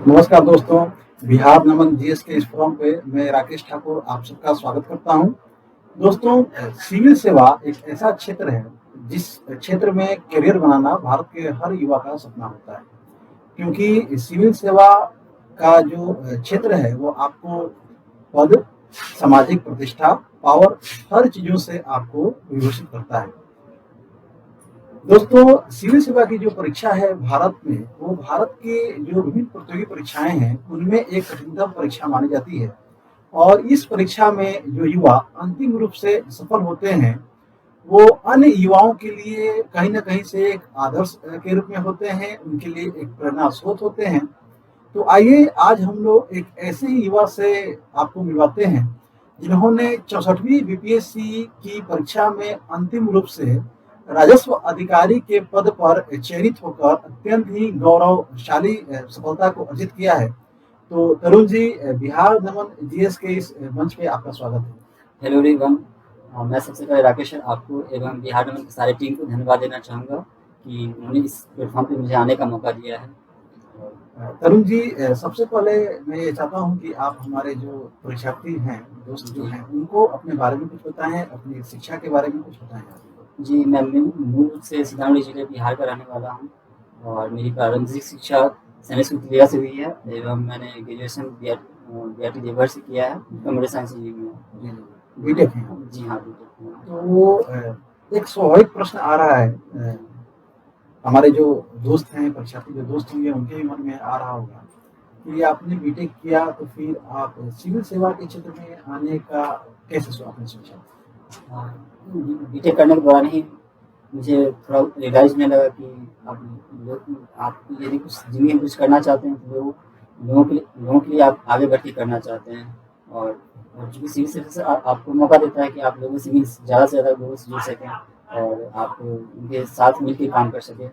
नमस्कार दोस्तों, बिहार नमन जीएस के इस फोरम पे मैं राकेश ठाकुर आप सबका स्वागत करता हूँ। दोस्तों, सिविल सेवा एक ऐसा क्षेत्र है जिस क्षेत्र में करियर बनाना भारत के हर युवा का सपना होता है। क्योंकि सिविल सेवा का जो क्षेत्र है वो आपको पद, सामाजिक प्रतिष्ठा, पावर हर चीज़ों से आपको विभूषित करता है। दोस्तों, सिविल सेवा की जो परीक्षा है भारत में, वो भारत की जो विभिन्न प्रतियोगी परीक्षाएं हैं उनमें एक कठिनतम परीक्षा मानी जाती है। और इस परीक्षा में जो युवा अंतिम रूप से सफल होते हैं वो अन्य युवाओं के लिए कहीं ना कहीं से एक आदर्श के रूप में होते हैं, उनके लिए एक प्रेरणा स्रोत होते हैं। तो आइए आज हम लोग एक ऐसे ही युवा से आपको मिलवाते हैं जिन्होंने 64वीं बीपीएससी की परीक्षा में अंतिम रूप से राजस्व अधिकारी के पद पर चयनित होकर अत्यंत ही गौरवशाली सफलता को अर्जित किया है। तो तरुण जी, बिहार नमन जीएस के इस मंच पे आपका स्वागत है। Hello everyone. मैं सबसे पहले राकेश आपको एवं बिहार नमन की सारी टीम को धन्यवाद देना चाहूँगा कि उन्होंने इस प्लेटफॉर्म पे मुझे आने का मौका दिया है। तरुण जी, सबसे पहले मैं ये चाहता हूँ कि आप हमारे जो परीक्षार्थी हैं, दोस्त जो हैं, उनको अपने बारे में कुछ बताएं, अपनी शिक्षा के बारे में कुछ बताएं। जी, मैं मूल रूप से सीतामढ़ी जिले बिहार का रहने वाला हूँ और मेरी प्रारंभिक शिक्षा सैनिक स्कूल तिलैया से हुई है एवं मैंने ग्रेजुएशन BIT देवघर से किया है, कंप्यूटर साइंस इंजीनियरिंग में। बीटेक है। जी हाँ, बीटेक में। तो एक स्वाभाविक प्रश्न आ रहा है, हमारे जो दोस्त हैं, परीक्षार्थी जो दोस्त होंगे उनके भी मन में आ रहा होगा कि आपने बीटेक किया तो फिर आप सिविल सेवा के क्षेत्र में आने का कैसे आपने सोचा? बीटेक करने के दौरान ही मुझे थोड़ा रियलाइज होने लगा कि आप यदि कुछ ज़िंदगी में कुछ करना चाहते हैं तो लोगों के लिए आप आगे बढ़ के करना चाहते हैं। और चूँकि सिविल सर्विस आपको मौका देता है कि आप लोगों से ज़्यादा से ज़्यादा लोगों से जुड़ सकें और आप उनके साथ मिल के काम कर सकें।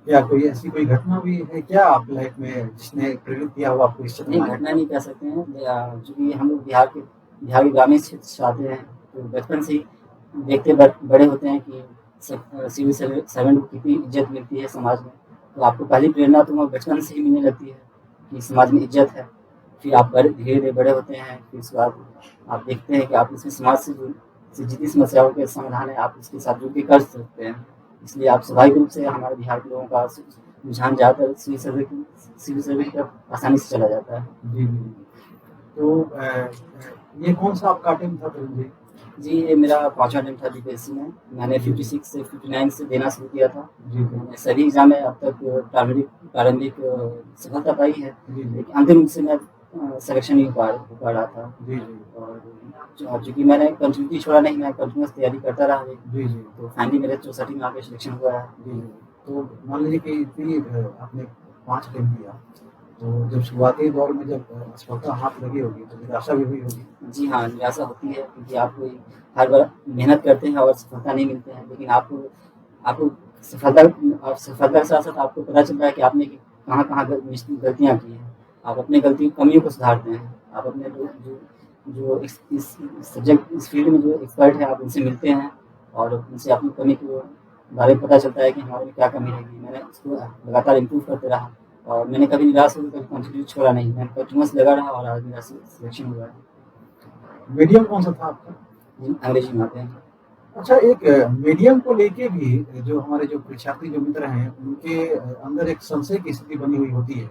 क्या कोई ऐसी कोई घटना भी है क्या आप लाइफ में जिसने प्रेरित किया हो आपको इस क्षेत्र नहीं, में? घटना नहीं कह सकते हैं। चूँकि हम लोग बिहार के ग्रामीण क्षेत्र से आते हैं, तो बचपन से ही देखते बड़े होते हैं कि सिविल सर्वेंट को कितनी इज्जत मिलती है समाज में। तो आपको पहली प्रेरणा तो बचपन से ही मिलने लगती है कि समाज में इज्जत है। फिर आप धीरे-धीरे बड़े होते हैं, फिर उसके बाद आप देखते हैं कि आप इसमें समाज से जितनी समस्याओं के समाधान है, आप उसके साथ जुड़ के कर सकते हैं। इसलिए आप स्वाभाविक रूप से हमारे बिहार के लोगों का रुझान ज़्यादातर सिविल सर्वे की तरफ आसानी से चला जाता है। जी, जी। तो ये कौन-सा आपका अटेम्प्ट था तरुण जी? जी, ये मेरा 5वां अटेम्प्ट था बीपीएससी में। मैंने 56 से 59 से देना शुरू किया था। जी, जी। मैंने सभी एग्ज़ाम में अब तक प्रारंभिक सफलता पाई है, जी, जी। लेकिन अंतिम रूप से मैं सिलेक्शन नहीं हो पा रहा था। जी, जी। और चूँकि मैंने कंटिन्यूटी छोड़ा नहीं, मैं कंटिन्यूअस तैयारी करता रहा। जी, जी। तो फाइनली मेरे 64 में आके सिलेक्शन हुआ है। जी, जी। तो मान लीजिए कि इतनी आपने 5 अटेम्प्ट दिया, तो जब शुरुआती दौर में जब असफलता हाथ लगी होगी तो निराशा भी हुई होगी? जी हाँ, निराशा होती है क्योंकि आप हर बार मेहनत करते हैं और सफलता नहीं मिलते हैं, लेकिन आपको आपको सफलता के साथ-साथ आपको पता चलता है कि आपने कहाँ-कहाँ गलतियाँ की हैं। आप अपनी कमियों को सुधारते हैं। आप अपने जो इस सब्जेक्ट इस फील्ड में जो एक्सपर्ट हैं, आप उनसे मिलते हैं और उनसे अपनी कमी के बारे में पता चलता है कि हमारे में क्या कमी रहेगी। मैंने उसको लगातार इम्प्रूव करते रहा और मैंने कभी निराश होकर कभी कंटिन्यू छोड़ा नहीं। मैंने कंटिन्यूअस लगा रहा और आज मेरा सिलेक्शन हुआ है। मीडियम कौन-सा था आपका? अंग्रेजी में आते हैं। अच्छा, एक मीडियम को लेके भी जो हमारे जो परीक्षार्थी जो मित्र हैं, उनके अंदर एक संशय की स्थिति बनी हुई होती है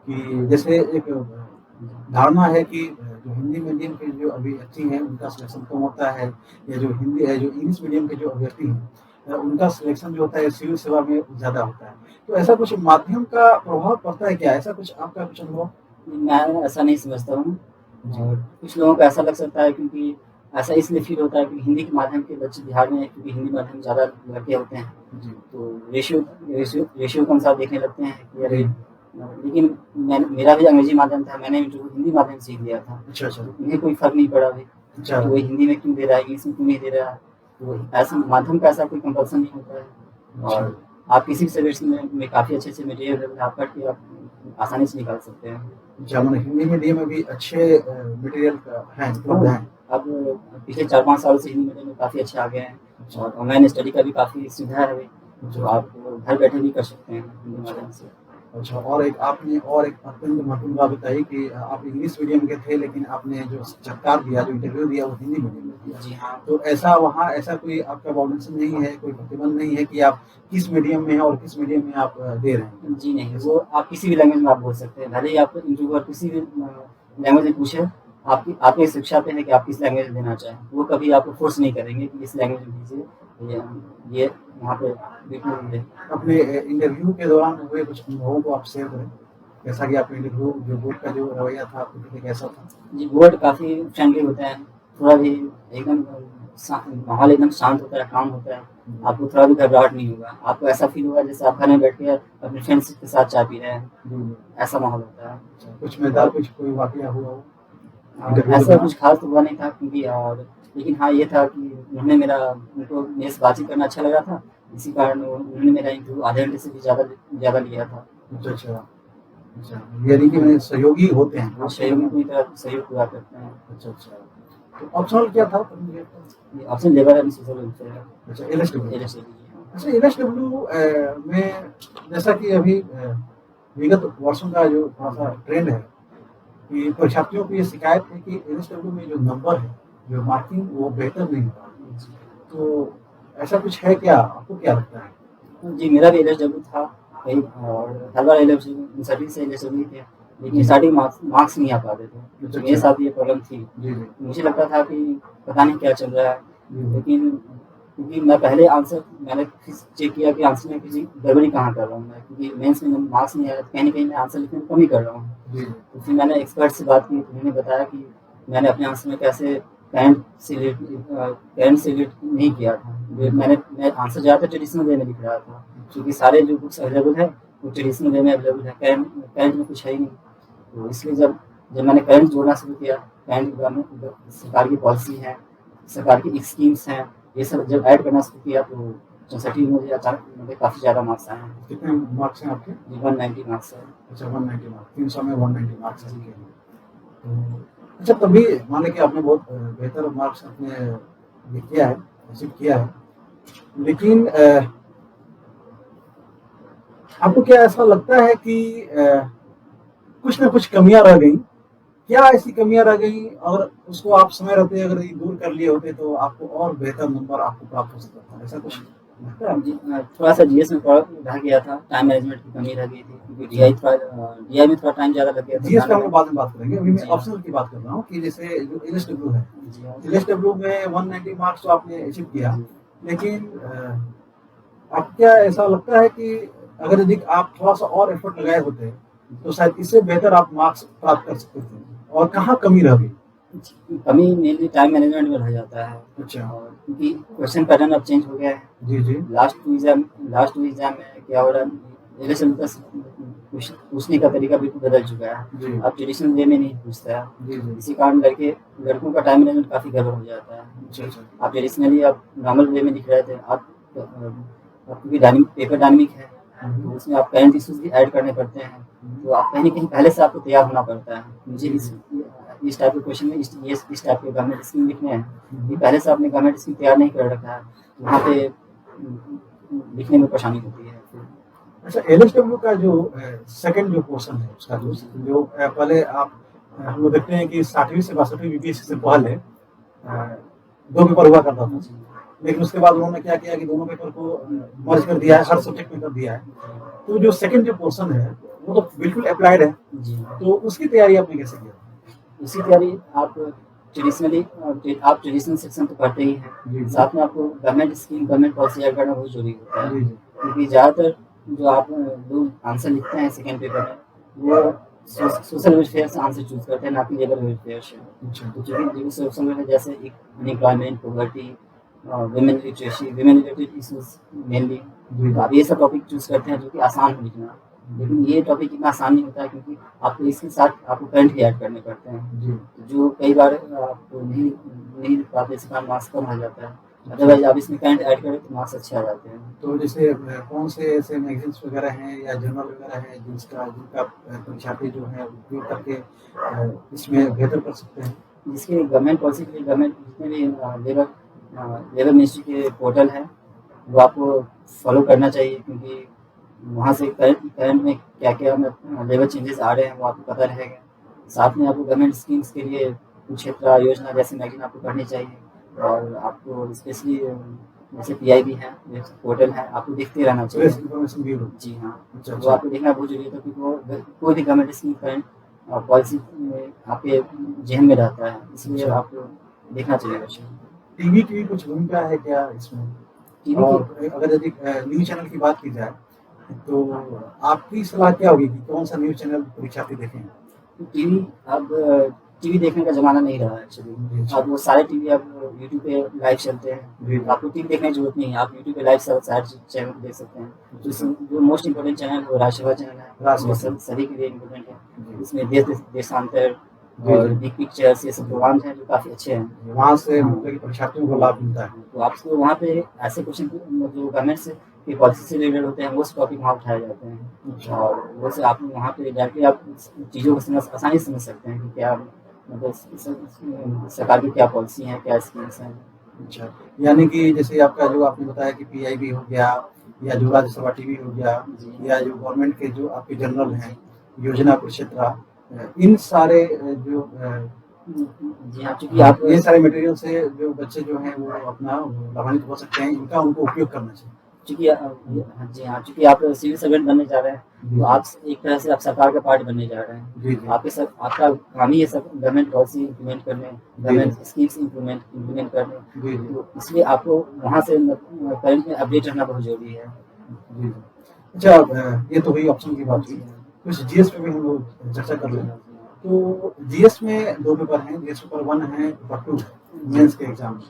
कि जैसे एक धारणा है कि जो हिंदी मीडियम के जो अभ्यर्थी हैं, उनका सिलेक्शन कम होता है, या जो इंग्लिश मीडियम के जो अभ्यर्थी हैं, उनका सिलेक्शन जो होता है सिविल सेवा में ज़्यादा होता है। तो ऐसा कुछ माध्यम का प्रभाव पड़ता है क्या? ऐसा कुछ आपका कुछ अनुभव? मैं ऐसा नहीं समझता हूँ और कुछ लोगों को ऐसा लग सकता है क्योंकि ऐसा इसलिए फ़ील होता है कि हिंदी के माध्यम के बच्चे बिहार में क्योंकि हिंदी माध्यम ज़्यादा लड़के होते हैं, जी। तो रेशियो के अनुसार देखने लगते हैं कि अरे लेकिन मेरा भी अंग्रेजी माध्यम था, मैंने जो हिंदी माध्यम सीख लिया था। अच्छा, अच्छा। तो उन्हें कोई फ़र्क नहीं पड़ा अभी अच्छा। कि वो हिंदी में क्यों दे रहा है, इंग्लिश में क्यों नहीं दे रहा है। तो ऐसा माध्यम का ऐसा कोई कंपल्सन नहीं होता है और आप किसी भी सब्जेक्ट में काफ़ी अच्छे मटेरियल आप पढ़ के आप आसानी से निकाल सकते हैं। अच्छा, मतलब हिंदी मीडियम में भी अच्छे मटेरियल हैं, उपलब्ध हैं। अब पिछले 4-5 साल से हिंदी मीडियम में काफ़ी अच्छे आ गए हैं और ऑनलाइन स्टडी का भी काफ़ी सुविधा है अभी, जो आप घर बैठे भी कर सकते हैं हिंदी माध्यम से। अच्छा, और एक आपने और एक अत्यंत महत्वपूर्ण बात बताई कि आप इंग्लिश मीडियम के थे, लेकिन आपने जो साक्षात्कार दिया, जो इंटरव्यू दिया, वो हिंदी मीडियम में दिया। जी हाँ। तो ऐसा वहाँ ऐसा कोई आपका बाउंडेशन नहीं है, कोई प्रतिबंध नहीं है कि आप किस मीडियम में हैं और किस मीडियम में आप दे रहे हैं? जी नहीं, वो आप किसी भी लैंग्वेज में आप बोल सकते हैं। भले ही आपको इंटरव्यूअर किसी भी लैंग्वेज में पूछे, आपकी आपकी इस शिक्षा पे है कि आप किस लैंग्वेज में देना चाहें। वो कभी आपको फ़ोर्स नहीं करेंगे कि इस लैंग्वेज में दीजिए, ये वहाँ पे बिल्कुल नहीं है। अपने इंटरव्यू के दौरान हुए कुछ अनुभवों को आप शेयर करें। जैसा कि आपका इंटरव्यू जो बोर्ड का जो रवैया था आपके प्रति कैसा था? जी, बोर्ड काफ़ी फ्रेंडली होते हैं, थोड़ा भी एकदम माहौल एकदम शांत होता है, काम होता है। आपको थोड़ा भी घबराहट नहीं होगा। आपको ऐसा फ़ील होगा जैसे आप घर में बैठ के अपने फ्रेंड्स के साथ चाय पी रहे हैं, ऐसा माहौल होता है। अच्छा, कुछ मज़ेदार कुछ कोई वाक़या हुआ हो? ऐसा कुछ खास तो हुआ नहीं था क्योंकि लेकिन हाँ, ये था कि उनको मेरे से बातचीत करना अच्छा लगा था, इसी कारण उन्होंने मेरा इंटरव्यू आधे घंटे से भी ज़्यादा लिया था। अच्छा, अच्छा। अच्छा, यानी कि मेरे सहयोगी होते हैं। वो सहयोगी पूरी तरह सहयोग पूरा करते हैं। अच्छा, अच्छा। तो ऑप्शनल क्या था? ये option labour and social welfare. अच्छा, एलएसडब्ल्यू। एलएसडब्ल्यू जी हाँ। अच्छा, एलएसडब्ल्यू में जैसा कि अभी विगत वर्षों का जो थोड़ा-सा ट्रेंड है कि परीक्षार्थियों को ये शिकायत है कि एलएसडब्ल्यू में जो नंबर है, जो मार्किंग वो बेहतर नहीं हो रहा। जी। तो ऐसा कुछ है क्या? आपको क्या लगता है? जी, मेरा भी एलएसडब्ल्यू था कई, और हर बार एलएसडब्ल्यू सभी से एलएसडब्ल्यू थे, लेकिन स्टार्टिंग मार्क्स नहीं आ पाते थे। अच्छा, मेरे अच्छा। साथ ये प्रॉब्लम थी। जी, जी। मुझे लगता था कि पता नहीं क्या चल रहा है, जी। लेकिन क्योंकि मैं पहले आंसर मैंने फिर चेक किया कि आंसर में किसी गड़बड़ी कहाँ कर रहा हूँ मैं, क्योंकि मेंस में मार्क्स नहीं आया, कहीं न कहीं मैं आंसर लिखने में कमी कर रहा हूँ। जी। तो फिर मैंने एक्सपर्ट से बात की, तो उन्होंने बताया कि मैंने अपने आंसर में कैसे करंट से रिलेट नहीं किया था। मैं आंसर ज़्यादातर ट्रेडिशनल वे में लिख रहा था, क्योंकि सारे जो बुक्स अवेलेबल है वो ट्रेडिशनल वे में अवेलेबल है, करंट में कुछ है ही नहीं। तो इसलिए जब मैंने करंट जोड़ना शुरू किया, करंट में सरकार की पॉलिसी है, सरकार की स्कीम्स हैं, ये सब जब ऐड करना शुरू किया तो 64 में मुझे अचानक मुझे काफ़ी ज़्यादा मार्क्स आए हैं। कितने मार्क्स हैं आपके? 190 मार्क्स है। अच्छा, 190 मार्क्स, 300 में 190 मार्क्स हैं आपके। तो अच्छा, तभी मान लें कि आपने बहुत बेहतर मार्क्स आपने ये किया है, हासिल किया है। लेकिन आपको क्या ऐसा लगता है कि कुछ न कुछ कमियाँ रह गई? क्या ऐसी कमियाँ रह गई और उसको आप समय रहते अगर ये दूर कर लिए होते तो आपको और बेहतर नंबर आपको प्राप्त हो सकता था, ऐसा कुछ लगता है आपको? जी, थोड़ा-सा जीएस में रह गया था, टाइम मैनेजमेंट की कमी रह गई थी, क्योंकि डीआई में थोड़ा टाइम ज़्यादा लग गया था। जीएस पे हम लोग बाद में बात करेंगे, अभी मैं जी। ऑप्शनल की बात कर रहा हूँ कि जैसे जो एलएसडब्ल्यू है, जी हाँ। एलएसडब्ल्यू में 190 मार्क्स तो आपने अचीव किया, जी। लेकिन आपको क्या ऐसा लगता है कि अगर यदि आप थोड़ा-सा और एफर्ट लगाए होते, तो शायद इससे बेहतर आप मार्क्स प्राप्त कर सकते थे? और कहाँ कमी रह गई? कमी मेनली टाइम मैनेजमेंट में रह जाता है। अच्छा। और क्योंकि क्वेश्चन पैटर्न अब चेंज हो गया है। जी, जी। लास्ट 2 एग्ज़ाम में क्या हो रहा है, एलएसएम का पूछने का तरीका बिल्कुल बदल चुका है। जी। अब ट्रेडिशनल वे में नहीं पूछता है। जी, जी। इसी कारण लड़कों का टाइम मैनेजमेंट काफ़ी गड़बड़ हो जाता है। अच्छा, अच्छा। आप ट्रेडिशनली आप नॉर्मल वे में लिख रहे थे, आप क्योंकि पेपर डायनेमिक है, तो उसमें आप करंट इश्यूज़ भी ऐड करने पड़ते हैं, तो आप कहीं न कहीं पहले से आपको तैयार होना पड़ता है। मुझे इस टाइप के क्वेश्चन में इस टाइप के गवर्नमेंट स्कीम लिखने हैं, कि पहले से आपने गवर्नमेंट स्कीम तैयार नहीं कर रखा है, तो वहाँ पे लिखने में परेशानी होती है। अच्छा, एलएसडब्ल्यू का जो सेकंड जो पोर्शन है उसका जो पहले आप हम लोग देखते हैं कि 60वीं से 62वीं बीपीएससी से पहले 2 पेपर हुआ करता था, लेकिन उसके बाद उन्होंने क्या किया कि दोनों पेपर को मर्ज कर दिया है, हर सब्जेक्ट में कर दिया है। तो जो सेकंड जो पोर्शन है वो तो बिल्कुल अप्लाइड है, जी। तो उसकी तैयारी आपने कैसे किया? उसकी तैयारी आप ट्रेडिशनल सेक्शन तो पढ़ते ही हैं, साथ में आपको गवर्नमेंट पॉलिसी ऐड करना बहुत ज़रूरी होता है, क्योंकि ज़्यादातर जो आप लोग आंसर लिखते हैं सेकंड पेपर में, वो सोशल वेलफेयर से आंसर चूज़ करते हैं, ना कि लेबर वेलफेयर से। तो चूँकि जो सोशल वेलफेयर जैसे unemployment, poverty, women related issues mainly, तो आप ये सब टॉपिक चूज़ करते हैं जो कि आसान है लिखना। लेकिन ये टॉपिक इतना आसान नहीं होता है, क्योंकि आपको इसके साथ आपको करंट भी ऐड करने पड़ते हैं, जो कई बार आपको नहीं लिख पाते, इस कारण मार्क्स कम आ जाता है। अदरवाइज आप इसमें करंट ऐड करें तो मार्क्स अच्छे आ जाते हैं। तो जैसे कौन से ऐसे मैगजीन्स वगैरह हैं या जर्नल वगैरह हैं जिनका परीक्षार्थी जो है उपयोग करके इसमें बेहतर कर सकते हैं? जिसके गवर्नमेंट पॉलिसी के लिए गवर्नमेंट जितने भी लेबर मिनिस्ट्री के पोर्टल हैं, वो आपको फॉलो करना चाहिए, क्योंकि वहाँ से करंट में क्या-क्या लेवल चेंजेस आ रहे हैं वो आपको पता रहेगा। साथ में आपको गवर्नमेंट स्कीम्स के लिए कुरुक्षेत्र योजना जैसे मैगज़ीन आपको पढ़नी चाहिए और आपको स्पेशली जैसे पीआईबी है, जैसे पोर्टल है, आपको देखते रहना प्रेस चाहिए। Information bureau. जी हाँ, अच्छा, वो अच्छा। आपको देखना बहुत ज़रूरी है क्योंकि वो कोई भी गवर्नमेंट स्कीम करंट पॉलिसी में आपके ज़हन में रहता है, इसलिए अच्छा। आपको देखना चाहिए वैसे। टीवी की भी कुछ भूमिका है क्या इसमें? टीवी की और अगर यदि न्यूज़ चैनल की बात की जाए, तो आपकी सलाह क्या होगी कि कौन-सा न्यूज़ चैनल परीक्षार्थी देखें? टीवी अब टीवी देखने का ज़माना नहीं रहा है एक्चुअली। जी, अच्छा। अब वो सारे टीवी अब यूट्यूब पे लाइव चलते हैं। जी, तो आपको टीवी देखने की ज़रूरत नहीं है, आप यूट्यूब पे लाइव सारे चैनल देख सकते हैं। जो मोस्ट इम्पोर्टेंट चैनल है वो राजसभा चैनल है, राजसभा वो चैनल। सभी के लिए इम्पोर्टेंट है। जी। इसमें देशांतर जी, और जी। बिग पिक्चर्स ये सब प्रोग्राम्स हैं जो काफ़ी अच्छे हैं। वहाँ से हाँ। मतलब कि परीक्षार्थियों को लाभ मिलता है। तो आपको वहाँ पे ऐसे क्वेश्चन जो गवर्नमेंट से की पॉलिसी से रिलेटेड होते हैं वो टॉपिक वहाँ उठाए जाते हैं। अच्छा। और वो से आप वहाँ पे डायरेक्टली आप चीज़ों को आसानी से समझ सकते हैं कि क्या मतलब सरकार की क्या पॉलिसी है, क्या स्कीम्स हैं। अच्छा, यानी कि जैसे आपका जो आपने बताया कि पीआईबी हो गया या जो राज्यसभा टीवी हो गया जी। या जो गवर्नमेंट के जो आपके जनरल हैं, योजना कुरुक्षेत्र, इन सारे जो जी हाँ, चूँकि आप ये सारे मटेरियल से जो बच्चे जो हैं वो अपना लाभान्वित हो सकते हैं, इनका उनको उपयोग करना चाहिए। चूँकि जी हाँ, चूँकि आप सिविल सर्वेंट बनने जा रहे हैं, तो आप एक तरह से आप सरकार का पार्ट बनने जा रहे हैं। जी, जी। आपका काम ही है सब गवर्नमेंट पॉलिसी इम्प्लीमेंट करने, गवर्नमेंट स्कीम्स इम्प्लीमेंट करने। जी, जी। तो इसलिए आपको वहाँ से करंट में अपडेट रहना बहुत ज़रूरी है। जी, जी। अच्छा, ये तो हुई ऑप्शन की बात हुई। कुछ जीएस पे भी हम लोग चर्चा कर लें। तो जीएस में 2 पेपर हैं, जीएस पेपर 1 है, पेपर 2 मेंस के एग्ज़ाम में।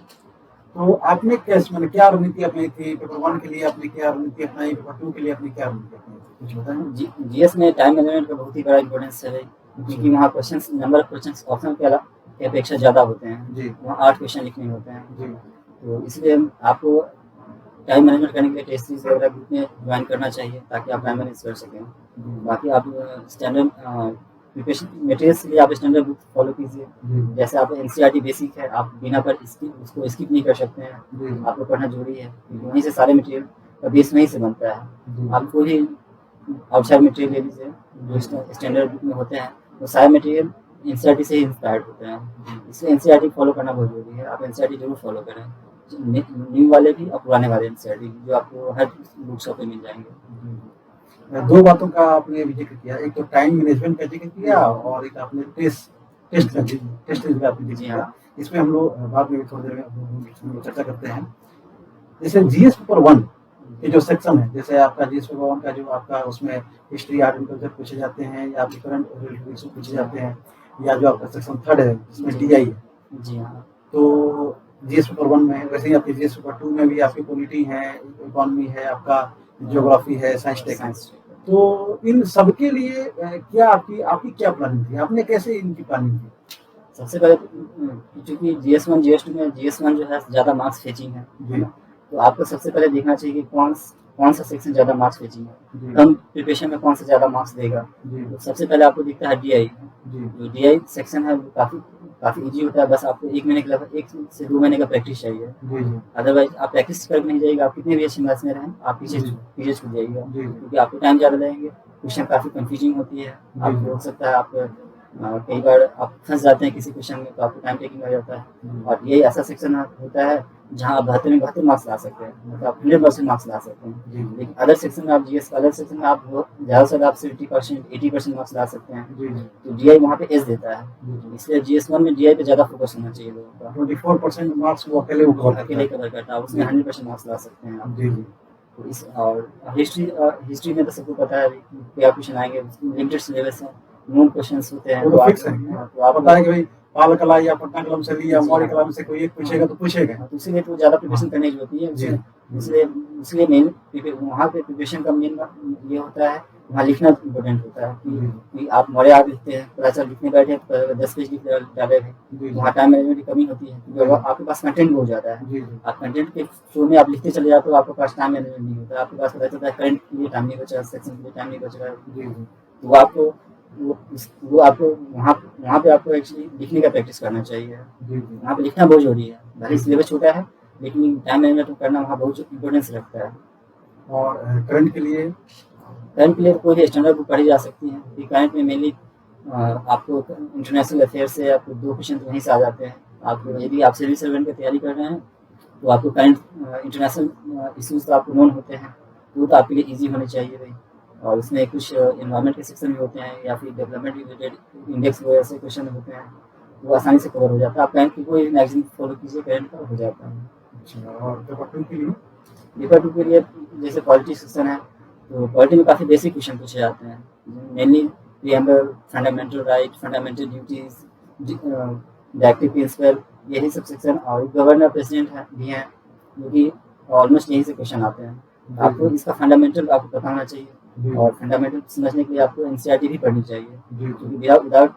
तो आपने माने क्या रणनीति अपनाई थी? पेपर 1 के लिए आपने क्या रणनीति अपनाई? पेपर 2 के लिए आपने क्या रणनीति अपनाई थी? कुछ बताएँ? जीएस में टाइम मैनेजमेंट का बहुत ही बड़ा इम्पोर्टेंस है क्योंकि वहाँ questions number of questions option के अपेक्षा ज़्यादा होते हैं। जी। वहाँ 8 क्वेश्चन लिखने होते हैं। जी। तो इसलिए आपको टाइम मैनेजमेंट करने के लिए टेस्ट सीरीज वगैरह ग्रुप में ज्वाइन करना चाहिए ताकि आप टाइम मैनेज कर सकें। बाकी आप स्टैंडर्ड प्रिपरेशन मटेरियल्स के लिए आप स्टैंडर्ड बुक फॉलो कीजिए। जैसे आप एनसीईआरटी बेसिक है, आप बिना पर उसको स्किप नहीं कर सकते हैं। आपको पढ़ना जरूरी है क्योंकि वहीं से सारे मटेरियल का बेस वहीं से बनता है। आप कोई भी आउटसाइड मटेरियल ले लीजिए जो स्टैंडर्ड बुक में होते हैं, वो सारे मटेरियल एनसीईआरटी से ही इंस्पायर्ड होते हैं। इसलिए एनसीईआरटी फॉलो करना बहुत जरूरी है। आप एनसीईआरटी जरूर फॉलो करें, न्यू वाले भी और पुराने वाले एनसीईआरटी जो आपको हर बुक शॉप पे मिल जाएंगे। 2 बातों का आपने अभी ज़िक्र किया, एक तो टाइम मैनेजमेंट का ज़िक्र किया और एक आपने टेस्ट टेस्ट का आपने ज़िक्र किया। इसमें हम लोग बाद में थोड़ी देर में हम लोग चर्चा करते हैं। जैसे जीएस पेपर 1 के जो सेक्शन है, जैसे आपका जीएस पेपर 1 का जो आपका उसमें हिस्ट्री, आर्ट एंड कल्चर पूछे जाते हैं या आपके करंट रिलेटेड इश्यू पूछे जाते हैं या जो आपका सेक्शन 3 है जिसमें डीआई है। जी हाँ। तो जीएस पेपर 1 में वैसे ही आपके जीएस पेपर 2 में भी आपकी पॉलिटी है, इकोनॉमी है, आपका ज्योग्राफी है, साइंस टेक है। तो इन सबके लिए क्या आपकी क्या प्लानिंग थी? आपने कैसे इनकी प्लानिंग की? सबसे पहले चूँकि जीएस1 जीएस2 में जीएस1 जो है ज़्यादा मार्क्स फेचिंग है जी। तो आपको सबसे पहले देखना चाहिए कि कौन सा सेक्शन ज़्यादा मार्क्स फेचिंग है, जी। कम प्रिपरेशन में कौन सा ज़्यादा मार्क्स देगा। जी। तो सबसे पहले आपको दिखता है डीआई। जी। जो डीआई सेक्शन है वो काफ़ी ईजी होता है, बस आपको 1 महीने के लगभग 1 से 2 महीने का प्रैक्टिस चाहिए। जी, जी। अदरवाइज आप प्रैक्टिस करके नहीं जाइएगा, आप कितने भी अच्छे मैथ्स में रहें, आप पीछे छूट जाइएगा क्योंकि आपको टाइम ज़्यादा लगेंगे, क्वेश्चन काफ़ी कंफ्यूजिंग होती है। आपको हो सकता है आप कई बार आप फंस जाते हैं किसी क्वेश्चन में तो आपको टाइम टेकिंग हो जाता है। और ये ऐसा सेक्शन होता है जहाँ आप 72 में 72 मार्क्स ला सकते हैं, मतलब आप 100% मार्क्स ला सकते हैं। लेकिन अदर सेक्शन में आप जीएस अदर सेक्शन में आप ज़्यादा से ज़्यादा आप 70% 80% मार्क्स ला सकते हैं। तो डीआई वहाँ पे एज देता है, इसलिए जीएस1 में डीआई पे ज़्यादा फोकस होना चाहिए लोगों का। 24% मार्क्स वो अकेले कवर करता है, उसमें 100% मार्क्स ला सकते हैं आप। जी, जी। तो इस और हिस्ट्री में तो सबको पता है क्या क्वेश्चन आएंगे, लिमिटेड सिलेबस है, नोन क्वेश्चंस होते हैं। वो तो फिक्स है। तो आप पता है कि भाई पाल कला या पटना कलम से लिया मौर्य कला में से कोई एक पूछेगा तो पूछेगा। तो इसीलिए तो ज़्यादा प्रिपरेशन करने की जरूरत नहीं है। इसलिए मेन वहाँ पे प्रिपरेशन का मेन ये होता है, वहाँ लिखना इम्पोर्टेंट होता है कि आप मौर्य आप लिखते हैं, पता लिखने बैठे 10 पेज लिख डाले हैं, वहाँ टाइम मैनेजमेंट की कमी होती है क्योंकि आपके पास कंटेंट बहुत ज़्यादा है। आप कंटेंट के फ्लो में आप लिखते चले जाते हो, आपके पास टाइम मैनेजमेंट नहीं होता, आपके पास पता चलता है करंट के लिए टाइम नहीं बचा, सेक्शन के लिए टाइम नहीं बच रहा है। तो आपको वो आपको वहाँ पे आपको एक्चुअली लिखने का प्रैक्टिस करना चाहिए। वहाँ पे लिखना बहुत जरूरी है, भले सिलेबस छोटा है लेकिन टाइम मैनेजमेंट करना वहाँ बहुत इम्पोर्टेंस रखता है। और करंट के लिए करंट के लिए कोई भी स्टैंडर्ड बुक पढ़ी जा सकती है, क्योंकि करंट में मेनली आपको इंटरनेशनल अफेयर से आपको 2 क्वेश्चन तो वहीं से आ जाते हैं। आप यदि आप सिविल सर्वेंट की तैयारी कर रहे हैं, तो आपको करंट इंटरनेशनल इश्यूज़ तो आपको नोन होते हैं, तो वो तो आपके लिए ईज़ी होने चाहिए भाई। और उसमें कुछ एनवायरनमेंट के सेक्शन भी होते हैं, या फिर डेवलपमेंट रिलेटेड इंडेक्स वगैरह से क्वेश्चन होते हैं, वो आसानी से कवर हो जाता है। आप करंट की कोई मैगज़ीन फॉलो कीजिए, करंट का हो जाता है। अच्छा, और पेपर 2 के लिए? पेपर 2 के लिए जैसे पॉलिटी सेक्शन है, तो पॉलिटी में काफ़ी बेसिक क्वेश्चन पूछे जाते हैं, mainly preamble, fundamental right, fundamental duties, directive principle, यही सब सेक्शन। और गवर्नर प्रेसिडेंट है भी हैं, जो कि ऑलमोस्ट यहीं से क्वेश्चन आते हैं। आपको इसका फंडामेंटल आपको पता होना चाहिए, और फंडामेंटल समझने के लिए आपको एनसीईआरटी भी पढ़नी चाहिए, क्योंकि विदाउट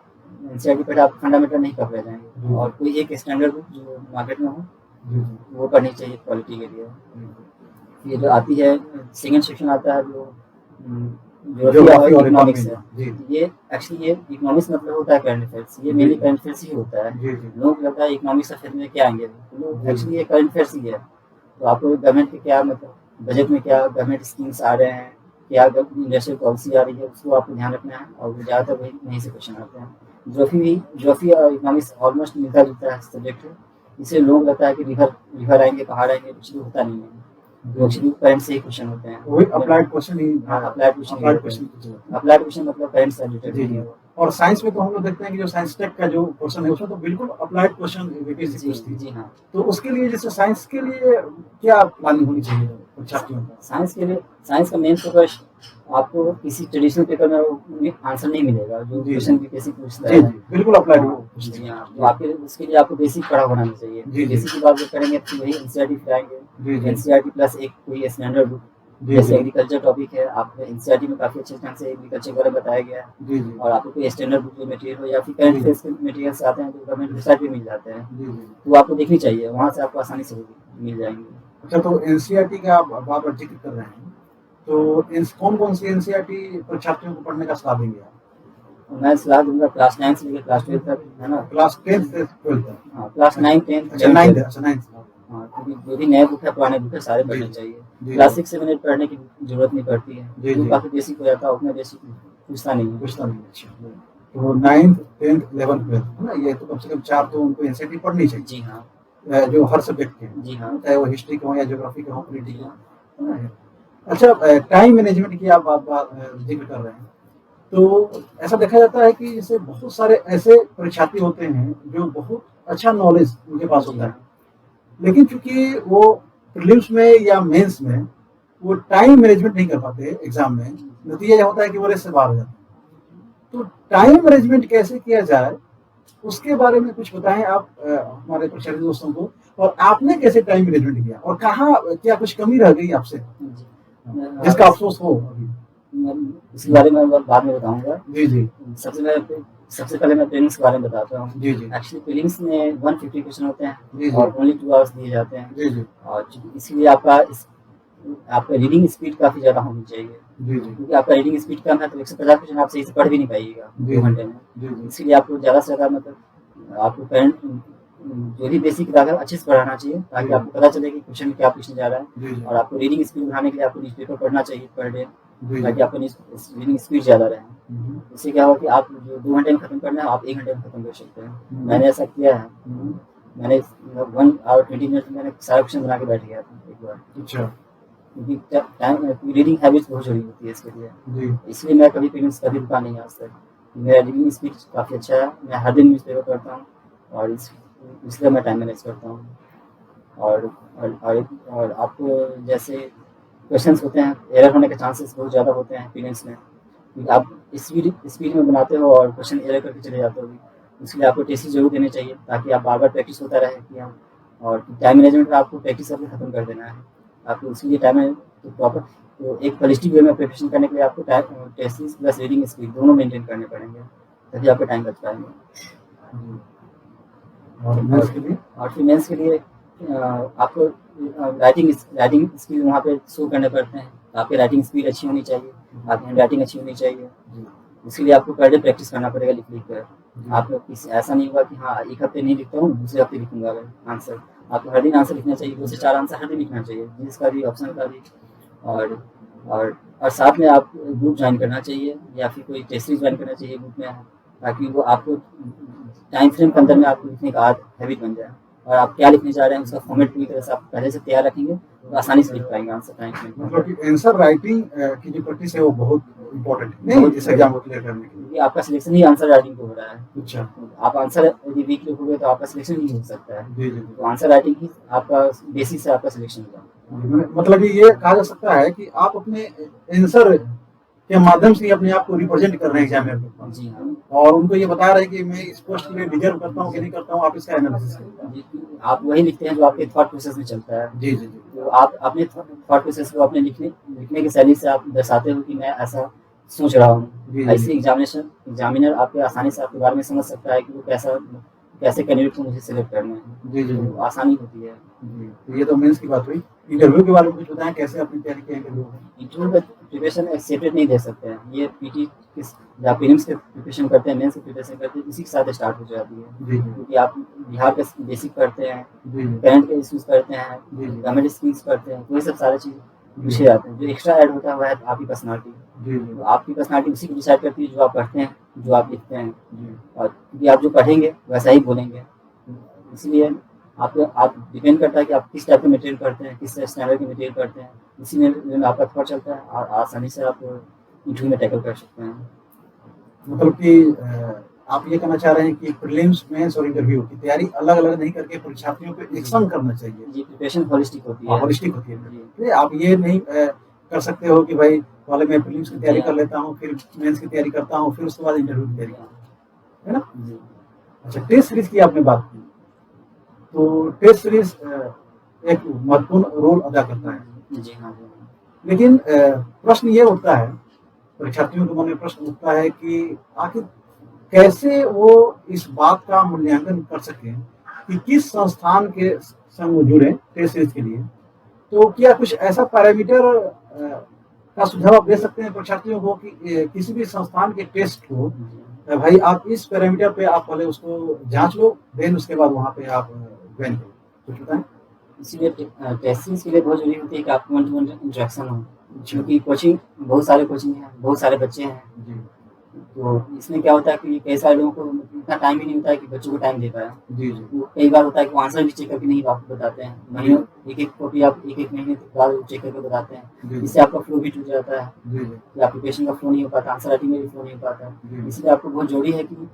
एनसीईआरटी पढ़े आप फंडामेंटल नहीं कर रह जाएंगे। और कोई एक स्टैंडर्ड बुक जो मार्केट में हो वो पढ़नी चाहिए पॉलिटी के लिए। ये जो आती है सेकंड सेक्शन आता है जो ज्योग्राफी और इकोनॉमिक्स है। ये एक्चुअली ये इकोनॉमिक्स मतलब होता है करंट अफेयर्स, ये मेनली करंट अफेयर्स ही होता है। लोगों को लगता है इकोनॉमिक्स अफेयर में क्या आएंगे, तो एक्चुअली ये करंट अफेयर्स ही है। तो आपको गवर्नमेंट के क्या मतलब बजट में क्या गवर्नमेंट स्कीम्स आ रहे हैं, क्या इंडस्ट्रियल पॉलिसी आ रही है, उसको आपको ध्यान रखना है। और ज़्यादातर वहीं से क्वेश्चन आते हैं। ज्योग्राफी और इकोनॉमिक्स ऑलमोस्ट मिलता जुलता है सब्जेक्ट है, इससे लोग लगता है कि रिवर आएंगे, पहाड़ आएंगे, कुछ भी होता नहीं है। एक्चुअली करंट से ही क्वेश्चन होते हैं, वही अप्लाइड क्वेश्चन ही। अप्लाइड क्वेश्चन मतलब करंट से रिलेटेड है। और साइंस में तो हम लोग देखते हैं कि जो साइंस टेक का जो क्वेश्चन है उसमें तो बिल्कुल अप्लाइड क्वेश्चन बेसिक पूछती है। जी हाँ। तो उसके लिए जैसे साइंस के लिए क्या प्लानिंग होनी चाहिए छात्रों का? साइंस के लिए साइंस का मेन फोकस आपको किसी ट्रेडिशनल पेपर में आंसर नहीं मिलेगा, जो क्वेश्चन भी बेसिक पूछता है। बिल्कुल अप्लाइड हो। जी हाँ, तो आपके उसके लिए आपको बेसिक पढ़ा होना चाहिए। बेसिक की बात करेंगे तो वही एनसीईआरटी पढ़ाएंगे, एनसीईआरटी प्लस एक कोई स्टैंडर्ड बुक, जैसे एग्रीकल्चर टॉपिक है, आप एनसीईआरटी में काफ़ी अच्छे ढंग से एग्रीकल्चर के बारे में बताया गया है। और आपको कोई स्टैंडर्ड बुक मटेरियल हो या फिर करंट अफेयर्स के मटेरियल्स आते हैं जो गवर्नमेंट वेबसाइट पे मिल जाते हैं, तो आपको देखनी चाहिए, वहाँ से आपको आसानी से मिल जाएंगे। अच्छा, तो एनसीईआरटी का आप बार-बार जिक्र कर रहे हैं, तो कौन-कौन सी एनसीईआरटी परीक्षार्थियों को पढ़ने का सलाह देंगे आप? मैं सलाह दूंगा क्लास 9 से लेकर क्लास 12 तक, है ना? क्लास 10 से 12 तक? हाँ, क्लास 9, 10। अच्छा 9 है, अच्छा 9। हाँ, क्योंकि जो भी नए बुक है, पुराने बुक है, सारे पढ़ने चाहिए। क्लास 6 से 7 पढ़ने की जरूरत नहीं पड़ती है, जो काफ़ी बेसिक हो जाता है, उतना बेसिक पूछता नहीं है। अच्छा, तो 9th 10th 11th 12th है ना, ये तो कम से कम 4 तो उनको एनसीईआरटी पढ़नी चाहिए। जी हाँ, जो हर सब्जेक्ट के। जी हाँ, चाहे वो हिस्ट्री का हो या ज्योग्राफी का हो, पॉलिटिकल का हो। अच्छा, टाइम मैनेजमेंट की आप जिक्र कर रहे हैं, तो ऐसा देखा जाता है कि जैसे बहुत सारे ऐसे परीक्षार्थी होते हैं जो बहुत अच्छा नॉलेज उनके पास होता है, लेकिन चूंकि वो प्रीलिम्स में या मेंस में वो टाइम मैनेजमेंट नहीं कर पाते एग्जाम में, नतीजा यह होता है कि वो रेस से बाहर हो जाते हैं। तो टाइम मैनेजमेंट कैसे किया जाए, उसके बारे में कुछ बताएं आप हमारे परीक्षार्थी दोस्तों को, और आपने कैसे टाइम मैनेजमेंट किया और कहाँ क्या कुछ कमी रह गई आपसे जिसका अफसोस हो? इसके बारे में बाद में बताऊंगा। जी। सबसे पहले मैं प्रीलिम्स के बारे में बताता हूँ। जी। एक्चुअली प्रीलिम्स में 150 क्वेश्चन होते हैं और ओनली 2 आवर्स दिए जाते हैं। जी। और इसलिए आपका रीडिंग स्पीड काफ़ी ज़्यादा होनी चाहिए, क्योंकि आपका रीडिंग स्पीड कम है तो 150 क्वेश्चन आप सही से पढ़ भी नहीं पाइएगा 2 घंटे में। इसलिए आपको ज़्यादा से ज़्यादा मतलब आपको करंट जो भी बेसिक किताब है अच्छे से पढ़ाना चाहिए, ताकि आपको पता चले कि क्वेश्चन क्या पूछने जा रहा है। और आपको रीडिंग स्पीड बढ़ाने के लिए आपको न्यूज़पेपर पढ़ना चाहिए पर डे, ताकि आपको रीडिंग स्पीड ज़्यादा रहे। इससे क्या होगा कि आप जो 2 घंटे में खत्म करना है आप 1 घंटे में खत्म कर सकते हैं। मैंने ऐसा किया है, मैंने 1 आवर 20 मिनट में मैंने सारा क्वेश्चन बना के बैठ गया था एक बार। अच्छा, क्योंकि रीडिंग हैबिट्स बहुत जरूरी होती है इसके लिए, इसलिए मैं कभी कभी रुका नहीं आज तक। मेरा रीडिंग स्पीड काफ़ी अच्छा है, मैं हर दिन न्यूज़पेपर पढ़ता हूँ और इसलिए मैं टाइम मैनेज करता हूँ। और आपको जैसे क्वेश्चंस होते हैं, एरर होने के चांसेस बहुत ज़्यादा होते हैं प्रीलिम्स में, क्योंकि आप स्पीड में बनाते हो और क्वेश्चन एरर करके चले जाते हो, इसलिए आपको टेस्ट जरूर देने चाहिए ताकि आप बार बार प्रैक्टिस होता रहे कि हम। और टाइम मैनेजमेंट में आपको प्रैक्टिस करके खत्म कर देना है आपको, इसलिए टाइम तो प्रॉपर तो एक होलिस्टिक वे में प्रिपरेशन करने के लिए आपको टेस्ट प्लस रीडिंग स्पीड दोनों मेंटेन करने पड़ेंगे, तभी आपका टाइम बच पाएंगे। और फिर मेंस के लिए आपको राइटिंग स्किल वहाँ पे शो करने पड़ते हैं। आपकी राइटिंग स्पीड अच्छी होनी चाहिए, आपकी हैंड राइटिंग अच्छी होनी चाहिए, इसलिए आपको पर डे प्रैक्टिस करना पड़ेगा लिख कर। आप ऐसा नहीं होगा कि हाँ एक हफ्ते नहीं लिखता हूँ दूसरे हफ्ते लिखूंगा आंसर। आपको हर दिन आंसर लिखना चाहिए, 2 से 4 आंसर हर दिन लिखना चाहिए, जिसका भी ऑप्शन का भी। और और साथ में आप ग्रुप ज्वाइन करना चाहिए या फिर कोई टेस्ट सीरीज ज्वाइन करना चाहिए ग्रुप में, ताकि वो आपको टाइम फ्रेम के अंदर में आपको लिखने का हैबिट बन जाए, और आप क्या लिखने जा रहे हैं उसका फॉर्मेट पूरी तरह से आप पहले से तैयार रखेंगे तो आसानी से लिख पाएंगे आंसर टाइम फ्रेम। मतलब कि आंसर राइटिंग की जो प्रैक्टिस है वो बहुत इंपॉर्टेंट है नहीं इस एग्जाम को क्लियर करने के लिए। क्योंकि आपका सिलेक्शन ही आंसर राइटिंग पे हो रहा है। अच्छा तो आप आंसर यदि वीक लिखोगे तो आपका सिलेक्शन नहीं हो सकता है। जी जी तो आंसर राइटिंग ही आपका बेसिस से आपका सिलेक्शन होगा। मतलब कि ये कहा जा सकता है कि आप अपने आंसर के माध्यम से अपने आप को रिप्रेजेंट कर रहे हैं एग्जामिनर के पास, जी हाँ, और उनको ये बता रहे हैं कि मैं इस पोस्ट के लिए डिजर्व करता हूँ कि नहीं करता हूँ, आप इसका एनालिसिस करते हैं। जी, आप वही लिखते हैं जो आपके थॉट प्रोसेस में चलता है। जी जी जी तो आप अपने थॉट प्रोसेस को अपने लिखने की शैली से आप दर्शाते हो कि मैं ऐसा सोच रहा जी, हूँ। ऐसे एग्जामिनर आपके आसानी से आपके बारे में समझ सकता है कि वो कैसे कैंडिडेट को मुझे सिलेक्ट करना है। जी जी जी तो आसानी होती है। जी। तो ये तो मेंस की बात हुई। इंटरव्यू के बारे में कुछ बताएं, कैसे अपनी तैयारी की इंटरव्यू में? इंटरव्यू का प्रिपरेशन एक सेपरेट नहीं दे सकते हैं। ये पीटी या प्रीलिम्स के प्रिपरेशन करते हैं, मेंस की प्रिपरेशन करते हैं, इसी के साथ स्टार्ट हो जाती है। जी जी क्योंकि आप बिहार के बेसिक पढ़ते हैं, जी जी करंट के इश्यूज पढ़ते हैं, जी जी गवर्नमेंट स्कीम्स पढ़ते हैं, तो ये सब सारे चीज़ पूछे जाते हैं। जो एक्स्ट्रा ऐड होता है वह है आपकी पर्सनालिटी। जी जी तो आपकी पर्सनालिटी उसी को डिसाइड करती है जो आप पढ़ते हैं, जो आप लिखते हैं, जी और क्योंकि आप जो पढ़ेंगे वैसा ही बोलेंगे। इसलिए आप डिपेंड करता है कि आप किस टाइप के मटेरियल पढ़ते हैं, किस स्टैंडर्ड के मटेरियल पढ़ते हैं, इसी में आपका थॉट चलता है और आसानी से आप इंटरव्यू में टैकल कर सकते हैं। मतलब कि आप ये कहना चाह रहे हैं कि प्रीलिम्स, मेंस और इंटरव्यू की तैयारी अलग अलग नहीं करके परीक्षार्थियों को एक संग करना चाहिए। जी, प्रिपरेशन होलिस्टिक होती है। होलिस्टिक होती है। जी। तो आप ये नहीं कर सकते हो कि भाई पहले मैं प्रीलिम्स की तैयारी जी। कर लेता हूँ, फिर मेंस की तैयारी करता हूँ, फिर उसके बाद इंटरव्यू की तैयारी करता हूँ, है ना? जी। अच्छा, टेस्ट सीरीज की आपने बात की, तो टेस्ट सीरीज एक महत्वपूर्ण रोल अदा करता है। जी हाँ, जी हाँ। लेकिन प्रश्न ये उठता है, परीक्षार्थियों के मन में प्रश्न उठता है कि आखिर कैसे वो इस बात का मूल्यांकन कर सकें कि किस संस्थान के संग वो जुड़े टेस्ट सीरीज के लिए। तो क्या कुछ ऐसा पैरामीटर का सुझाव आप दे सकते हैं परीक्षार्थियों को कि किसी भी संस्थान के टेस्ट को भाई आप इस पैरामीटर पे आप पहले उसको जांच लो, देन उसके बाद वहाँ पे आप ज्वाइन करो, कुछ बताएं? इसीलिए टेस्टिंग के लिए बहुत जरूरी होती है कि आपको वन टू वन इंटरेक्शन हो, क्योंकि कोचिंग बहुत सारे कोचिंग हैं, बहुत सारे बच्चे हैं। जी तो इसमें क्या होता है कि कई सारे लोगों को इतना टाइम ही नहीं होता है कि बच्चों को टाइम दे पाए। जी जी तो कई बार होता है कि वो आंसर भी चेक करके नहीं आपको बताते हैं, महीनों एक कॉपी आप एक महीने के बाद चेक करके बताते हैं। जी इससे आपका फ्लो भी टूट जाता है, जी जी या एप्लीकेशन का फ्लो नहीं हो पाता, आंसर राइटिंग में भी फ्लो नहीं हो पाता है। जी इसलिए आपको बहुत जरूरी है कि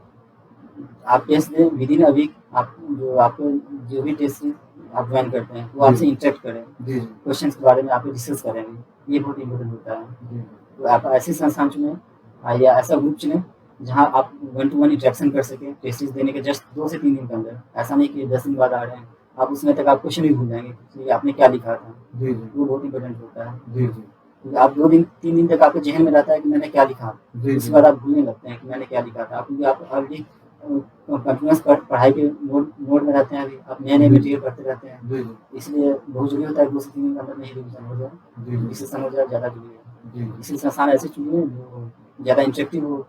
आप टेस्ट दें विद इन अ वीक। आप आपको जो भी टेस्ट आप ज्वाइन करते हैं वो आपसे इंटरेक्ट करें, जी क्वेश्चंस के बारे में आप डिस्कस करेंगे, ये बहुत इम्पोर्टेंट होता है। जी तो आप ऐसे संस्थान चुनें या ऐसा ग्रुप चुनें जहाँ आप वन टू वन इंटरेक्शन कर सकें टेस्ट देने के जस्ट 2 से 3 दिन के अंदर। ऐसा नहीं कि 10 दिन बाद आ रहे हैं, आप उसमें तक आप क्वेश्चन भी भूल जाएंगे कि आपने क्या लिखा था। जी वो बहुत इंपॉर्टेंट होता है। जी जी क्योंकि आप 2 दिन 3 दिन तक आपके जहन में रहता है कि मैंने क्या लिखा, जी उसके बाद आप भूलने लगते हैं कि मैंने क्या लिखा था, क्योंकि आप ऑलरेडी कंटिन्यूअस पढ़ाई के मोड में रहते हैं। अभी आप नए नए मटेरियल पढ़ते रहते हैं, जी इसलिए बहुत जरूरी होता है 2 से 3 दिन के अंदर नहीं रिविजन हो जाए, जी डिस्कशन हो जाए, ज़्यादा जरूरी है। जी इसलिए संस्थान ऐसे चुनिए जो ज़्यादा इंटरेक्टिव हो,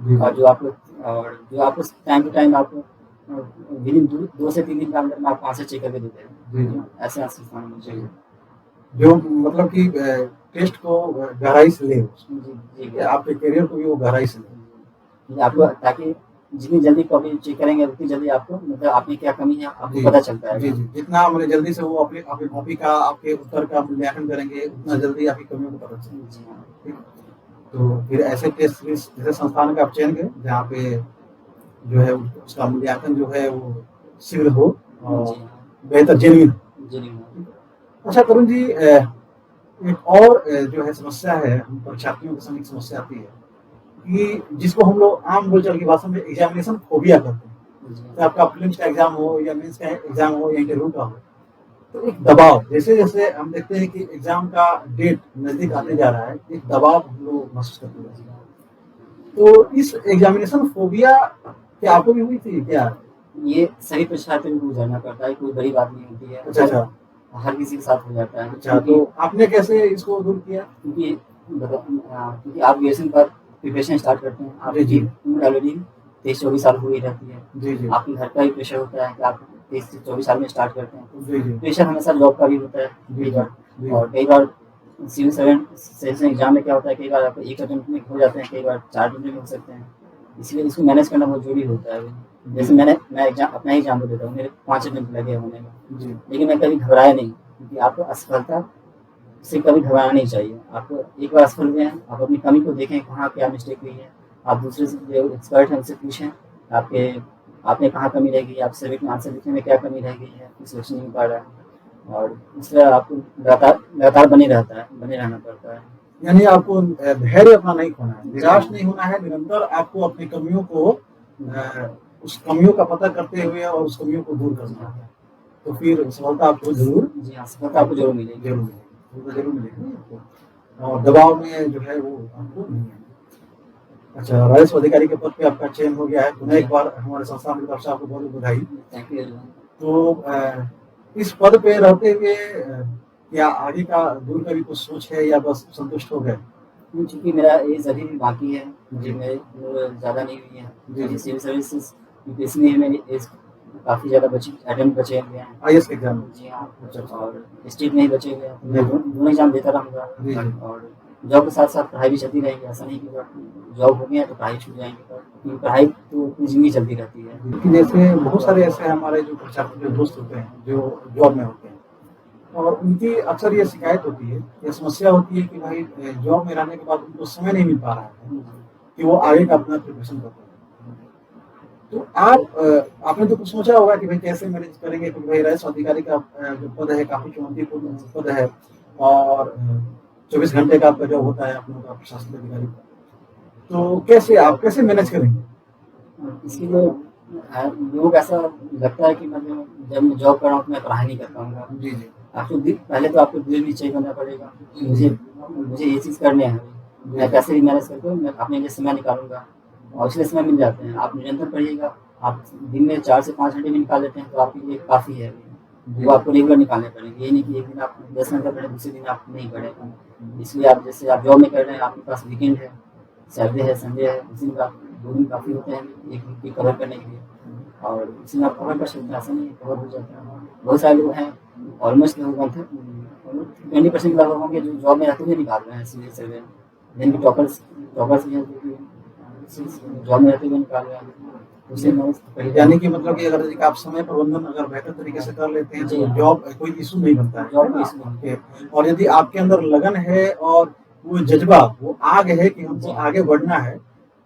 जी और जो आपको टाइम टू टाइम आपको विद इन 2 से 3 दिन के अंदर में आपको आंसर चेक करके देते जी हैं। ऐसे संस्थान होने चाहिए। जो मतलब कि टेस्ट को गहराई से ले, जी जी आपके करियर को भी वो गहराई से ले। आपको, ताकि जितनी जल्दी कॉपी चेक करेंगे उतनी जल्दी आपको मतलब आपने क्या कमी है आपको पता चलता है। जी जी, जितना मैंने जल्दी से वो अपने आपके कॉपी का आपके उत्तर का मूल्यांकन करेंगे उतना जल्दी आपकी कमियों को पता चलेगा। जी हाँ। ठीक। तो फिर ऐसे टेस्ट जैसे संस्थान का आप चयन करें जहाँ पे जो है उसका मूल्यांकन जो है वो शीघ्र हो और जी हाँ। बेहतर जेन्युइन। जी हाँ। अच्छा तरुण जी, एक और जो है समस्या है, हम परीक्षार्थियों के सामने एक समस्या आती है कि जिसको हम लोग आम बोलचाल की भाषा में एग्जामिनेशन फोबिया कहते हैं। जी तो आपका प्रीलिम्स का एग्जाम हो या मेंस का एग्जाम हो या इंटरव्यू का हो, तो एक दबाव, जैसे जैसे हम देखते हैं कि एग्जाम का डेट नजदीक आते जा रहा है, एक दबाव हम लोग महसूस करते हैं। तो इस एग्जामिनेशन फोबिया क्या आपको भी हुई थी क्या? ये सभी परीक्षार्थियों को गुजरना पड़ता है, कोई बड़ी बात नहीं होती है। अच्छा अच्छा हर किसी के साथ हो जाता है। अच्छा, तो आपने कैसे इसको दूर किया? क्योंकि आप ग्रेजुएशन पर प्रिपरेशन स्टार्ट करते हैं, आपकी उम्र ऑलरेडी 23-24 साल हो ही रहती है। जी जी आपके घर का भी प्रेशर होता है कि आप 23 से 24 साल में स्टार्ट करते हैं, जी जी तो प्रेशर हमेशा जॉब का भी होता है जी कई बार। जी और कई बार सिविल सर्विस एग्जाम में क्या होता है, कई बार आपको 1 अटेम्प्ट में हो जाते हैं, कई बार 4 अटेम्प्ट में हो सकते हैं, इसलिए इसको मैनेज करना बहुत जरूरी होता है अभी। जैसे मैं एग्जाम अपना ही एग्जाम्पल देता हूँ, मेरे 5 अटेम्प्ट लगे होने में, जी लेकिन मैं कभी घबराया नहीं, क्योंकि आपको असफलता से कभी घबराना नहीं चाहिए। आपको एक बार असफल हुए हैं, आप अपनी कमी को देखें, कहाँ क्या मिस्टेक हुई है, आप दूसरे से जो एक्सपर्ट हैं उनसे पूछें, आपके आपने कहाँ कमी रह गई है, आप सर्वे में आंसर लिखने में क्या कमी रह गई है, कुछ सोच नहीं पा रहा है, और इसलिए आपको लगातार बने रहना पड़ता है। यानी आपको धैर्य अपना नहीं खोना है, निराश नहीं होना है, निरंतर आपको अपनी कमियों को उस कमियों का पता करते हुए और उस कमियों को दूर करना है, तो फिर सफलता आपको जरूर जी हाँ, सफलता आपको जरूर मिलेगी। जरूर मिलेगी आपको, और दबाव में जो है वो आपको नहीं है। अच्छा, राजस्व अधिकारी के पद पे आपका चयन हो गया है, पुनः एक बार हमारे संस्थान की तरफ से आपको बहुत बहुत बधाई। Thank you. तो इस पद पे रहते हुए क्या आगे का दूर का भी कुछ सोच है या बस संतुष्ट हो गए? क्योंकि मेरा एज अभी भी बाकी है, मुझे मेरी उम्र ज़्यादा नहीं हुई है, जी। सिविल सर्विसेज यूपीएससी में मेरी एज काफ़ी ज़्यादा अटेम्प्ट बचे हुए हैं। आईएएस के एग्जाम में? जी हाँ, अच्छा। और स्टेट में ही बचे हुए हैं, तो मैं जी। दोनों एग्जाम देता रहूँगा, जी। और जॉब के साथ साथ पढ़ाई भी चलती रहेगी। ऐसा नहीं कि जॉब हो गया तो पढ़ाई छूट जाएंगी, क्योंकि पढ़ाई तो पूरी जिंदगी चलती रहती है। क्योंकि जैसे बहुत सारे ऐसे हमारे जो परीक्षार्थी जो दोस्त होते हैं जो जॉब में होते हैं, और उनकी अक्सर ये शिकायत होती है या समस्या होती है कि भाई जॉब में रहने के बाद उनको समय नहीं मिल पा रहा है कि वो आगे का अपना प्रिपरेशन कर पाए। तो आपने तो कुछ सोचा होगा कि भाई कैसे मैनेज करेंगे, क्योंकि भाई राजस्व अधिकारी का जो पद है काफी चुनौतीपूर्ण पद है, और 24 घंटे का आपका जॉब होता है अपनों का प्रशासनिक अधिकारी का, तो कैसे आप कैसे मैनेज करेंगे? इसके लिए लोगों को ऐसा लगता है कि मतलब जब मैं जॉब कर रहा हूँ तो मैं पढ़ाई नहीं कर पाऊंगा। जी जी। आपको पहले तो आपको दिल नीचे करना पड़ेगा, मुझे ये चीज़ करनी है, मैं कैसे भी मैनेज करके मैं अपने लिए समय निकालूंगा, और इसलिए समय मिल जाते हैं। आप निरंतर पढ़िएगा, आप दिन में 4 से 5 घंटे भी निकाल लेते हैं तो आपके लिए काफ़ी है, वो आपको रेगुलर निकालने पड़ेंगे। ये नहीं कि एक दिन आप 10 घंटे पढ़े, दूसरे दिन आप नहीं पढ़े। इसलिए आप जैसे आप जॉब में कर रहे हैं, आपके पास वीकेंड है, सैटरडे है, संडे है, उस दिन का 2 दिन काफ़ी होते हैं एक वीक की कवर करने के लिए, और उसी में आप कवर कर सकते हैं, ऐसा नहीं कवर हो जाता है। बहुत सारे लोग हैं, ऑलमोस्ट लगभग 20% लगभग होंगे जो जॉब में रहते हुए निकाल रहे हैं सिविल सर्वे, जिनके टॉपर्स भी हैं जो कि जॉब में रहते हुए निकाल रहे हैं। उसे यानी कि मतलब कि अगर आप समय प्रबंधन अगर बेहतर तरीके से कर लेते हैं तो जॉब कोई इशू नहीं बनता है, जॉब इशू नहीं है। और यदि आपके अंदर लगन है और वो जज्बा, वो आग है कि हमको आगे बढ़ना है,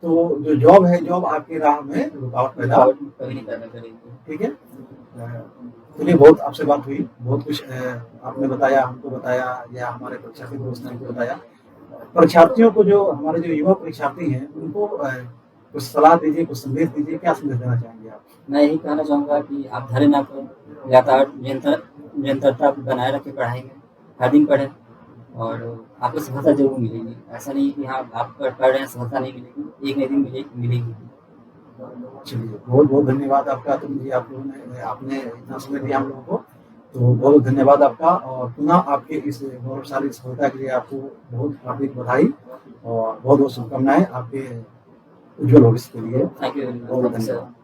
तो जो जॉब है, जॉब आपकी राह में रुकावट पैदा कभी नहीं पैदा करेगी। ठीक है। चलिए, बहुत आपसे बात हुई, बहुत कुछ आपने बताया, हमको बताया, या हमारे परीक्षार्थी दोस्त ने हमको बताया। परीक्षार्थियों को, जो हमारे जो युवा परीक्षार्थी हैं, उनको कुछ सलाह दीजिए, कुछ संदेश दीजिए, क्या संदेश देना चाहेंगे आप? मैं यही कहना चाहूँगा कि आप धैर्य ना करें, लगातार निरंतरता बनाए रखें पढ़ाई में, हर दिन पढ़ें और आपको सफलता जरूर मिलेगी। ऐसा नहीं कि हाँ आप पढ़ रहे हैं सफलता नहीं मिलेगी, एक न एक दिन मिलेगी। चलिए, बहुत बहुत धन्यवाद आपका, तुम जी, आप लोगों ने आपने इतना समय दिया हम लोगों को, तो बहुत धन्यवाद आपका, और पुनः आपके इस गौरवशाली सफलता के लिए आपको बहुत हार्दिक बधाई और बहुत बहुत शुभकामनाएं आपके उज्जवल भविष्य के लिए। Thank you. बहुत धन्यवाद।